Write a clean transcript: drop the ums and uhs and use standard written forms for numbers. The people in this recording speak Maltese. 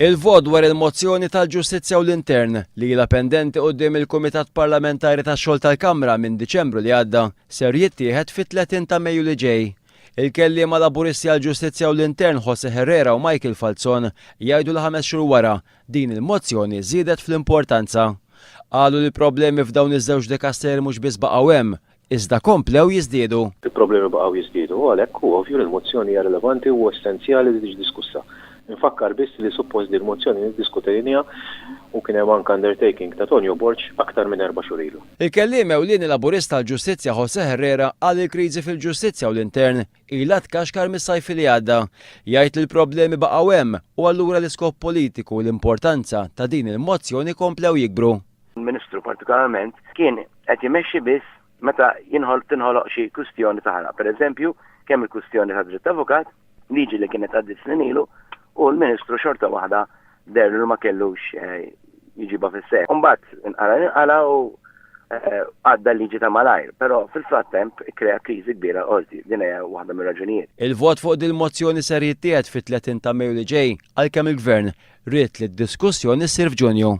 Il-vot dwar il-mozzjoni tal-Ġustizzja u l-Intern li ilha pendenti quddiem il-Kumitat Parlamentari tax-Xogħol tal-Kamra minn Diċembru li għadda ser jittieħed fit-30 ta' Mejju li ġej. Il-kelliema laburisti għall-Ġustizzja u l-Intern Jose Herrera u Michael Falzon jgħidu l 5 xhur wara din il-mozzjoni żiedet fl-importanza. Qalu li problemi f'dawn iż-żewġ dikasteri mhux biss baqgħu hemm, iżda komplew jiżdiedu. Il-problemi baqgħu jiżdiedu għalhekk hu ovvju li l-mozzjoni hija rilevanti u essenzjali li tiġi diskussa. Nfakkar biss li suppost li l-mozzjoni niddiskutinija u kien hemm anke undertaking ta' Tonio Borġ aktar minn 4 xhur ilu. Il-kelliem ewlieni laburista tal-Ġustizzja Jose Herrera qal il-kriżi fil-Ġustizzja u l-Intern ilha tkaxkar mis-sajf li għadda. Jgħid li l-problemi baqgħu hemm u allura l-iskop politiku u l-importanza ta' din il-mozzjoni komplew jikbru. Il-Ministru partikolarment kien qed jimexxi biss meta tinħoloq xi kwistjoni taħraq. Pereżempju, kemm il-kwistjoni ta' dritt avukat, liġi li kienet għaddit snin ilu, u l-Ministru xorta waħda derlu ma kellux jiġiba fis-seħ. Mbagħad inqala u għadda l-liġi ta' malajr, però fil-frattemp krea kriżi kbira qorti. Din hija waħda mir-raġunijiet. Il-vot fuq din mozzjoni ser jittieħed fit-30 ta' Mejju li ġej għalkemm il-Gvern ried li d-diskussjoni ssir f'Ġunju.